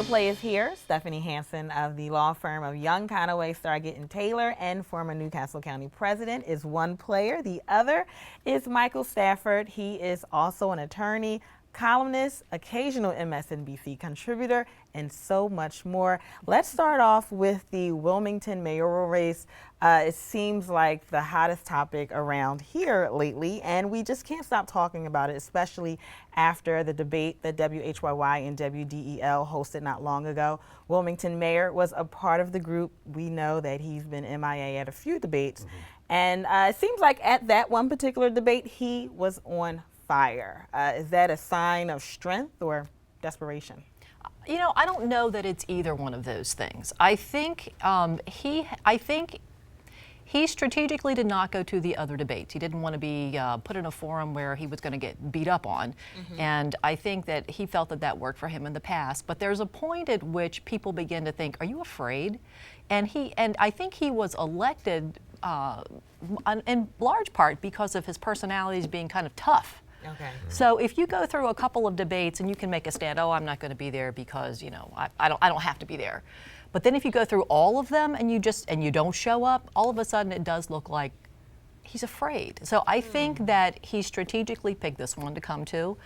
Play is here. Stephanie Hansen of the law firm of Young, Conaway, Stargate and Taylor and former Newcastle County president is one player. The other is Michael Stafford. He is also an attorney, columnist, occasional MSNBC contributor, and so much more. Let's start off with the Wilmington mayoral race. It seems like the hottest topic around here lately, and we just can't stop talking about it, especially after the debate that WHYY and WDEL hosted not long ago. Wilmington mayor was a part of the group. We know that he's been MIA at a few debates, and it seems like at that one particular debate, he was on fire. Is that a sign of strength or desperation? You know, I don't know that it's either one of those things. I think he strategically did not go to the other debates. He didn't want to be put in a forum where he was going to get beat up on. And I think that he felt that that worked for him in the past. But there's a point at which people begin to think, are you afraid? And I think he was elected in large part because of his personalities being kind of tough. Okay. So if you go through a couple of debates and you can make a stand, oh, I'm not going to be there because, you know, I don't have to be there. But then if you go through all of them and you don't show up, all of a sudden it does look like he's afraid. So I think that he strategically picked this one to come to.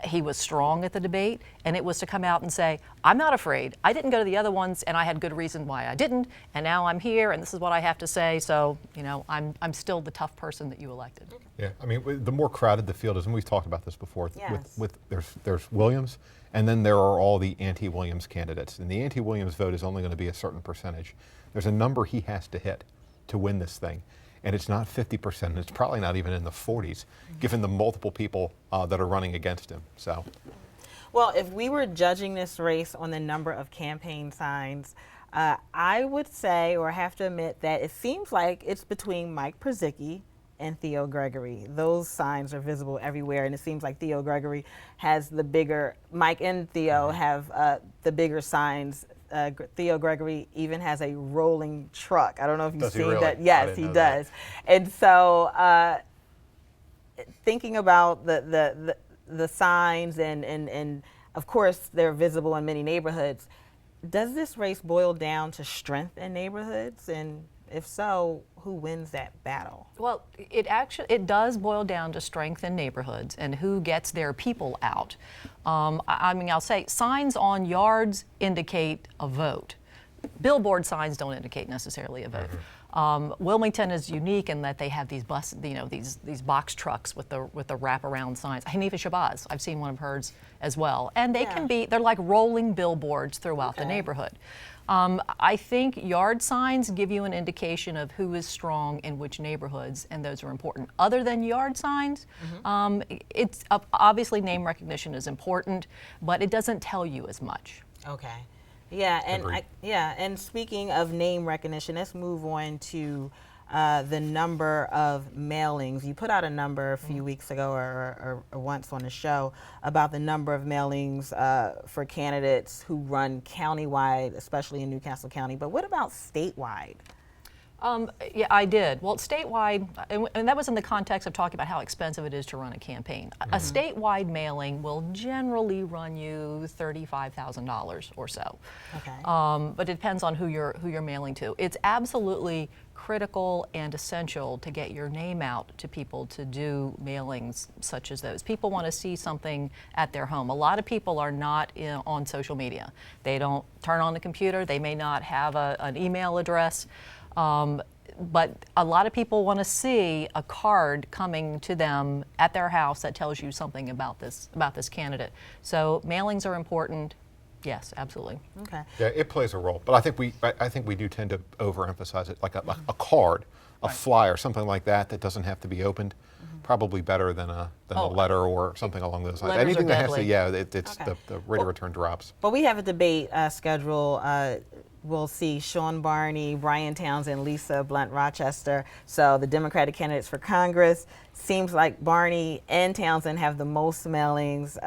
He was strong at the debate, and it was to come out and say, I'm not afraid. I didn't go to the other ones, and I had good reason why I didn't, and now I'm here, and this is what I have to say, so, you know, I'm still the tough person that you elected. Yeah, I mean, the more crowded the field is, and we've talked about this before, Yes. there's Williams, and then there are all the anti-Williams candidates, and the anti-Williams vote is only going to be a certain percentage. There's a number he has to hit to win this thing. And it's not 50%, and it's probably not even in the 40s, given the multiple people that are running against him. So, well, if we were judging this race on the number of campaign signs, I would say, or have to admit, that it seems like it's between Mike Przicki and Theo Gregory. Those signs are visible everywhere, and it seems like Theo Gregory has the bigger, Mike and Theo have the bigger signs. Theo Gregory even has a rolling truck. I don't know if you've seen that. Yes, he does. And so thinking about the signs and of course they're visible in many neighborhoods, does this race boil down to strength in neighborhoods? And if so, who wins that battle? Well, it does boil down to strength in neighborhoods and who gets their people out. I mean, I'll say signs on yards indicate a vote. Billboard signs don't indicate necessarily a vote. Wilmington is unique in that they have these these box trucks with the wraparound signs. Hanifa Shabazz, I've seen one of hers as well, and they're like rolling billboards throughout the neighborhood. I think yard signs give you an indication of who is strong in which neighborhoods, and those are important. Other than yard signs, it's obviously name recognition is important, but it doesn't tell you as much. Okay. Yeah, and and speaking of name recognition, let's move on to the number of mailings. You put out a number a few weeks ago or once on the show about the number of mailings for candidates who run countywide, especially in Newcastle County. But what about statewide? Yeah, I did. Well, statewide, and that was in the context of talking about how expensive it is to run a campaign. A statewide mailing will generally run you $35,000 or so. Okay. But it depends on who you're mailing to. It's absolutely critical and essential to get your name out to people to do mailings such as those. People want to see something at their home. A lot of people are not on social media. They don't turn on the computer. They may not have an email address. But a lot of people want to see a card coming to them at their house that tells you something about this candidate. So mailings are important. Yes, absolutely. Okay. yeah, it plays a role, but I think we do tend to overemphasize it, like a card, a flyer, something like that doesn't have to be opened. Probably better than a letter or something along those lines. Letters Anything are that has to, deadly. it's the rate of return drops. But we have a debate schedule. We'll see Sean Barney, Brian Townsend, Lisa Blunt Rochester. So the Democratic candidates for Congress. Seems like Barney and Townsend have the most mailings.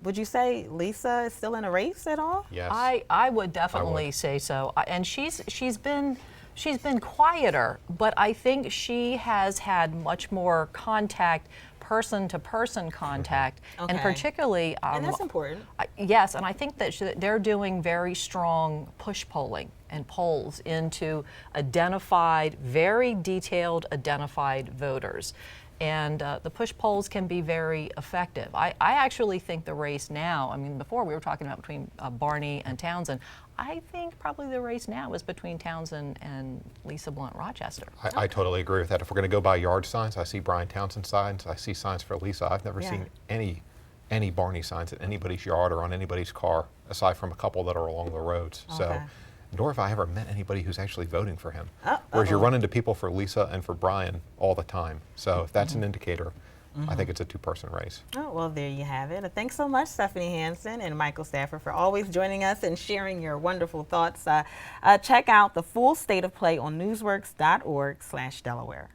Would you say Lisa is still in a race at all? Yes. I would definitely say so. And she's been quieter, but I think she has had much more contact person-to-person contact, and Okay. particularly, And that's important. yes, and I think that they're doing very strong push polling and polls into identified, very detailed identified voters. And the push polls can be very effective. I actually think the race now, I mean, before we were talking about between Barney and Townsend, I think probably the race now is between Townsend and Lisa Blunt Rochester. I totally agree with that. If we're going to go by yard signs, I see Brian Townsend signs, I see signs for Lisa. I've never seen any Barney signs at anybody's yard or on anybody's car, aside from a couple that are along the roads. Okay. So, nor have I ever met anybody who's actually voting for him. Whereas you run into people for Lisa and for Brian all the time. So if that's an indicator, I think it's a two-person race. Oh, well, there you have it. Thanks so much, Stephanie Hansen and Michael Stafford, for always joining us and sharing your wonderful thoughts. Check out the full state of play on newsworks.org/Delaware.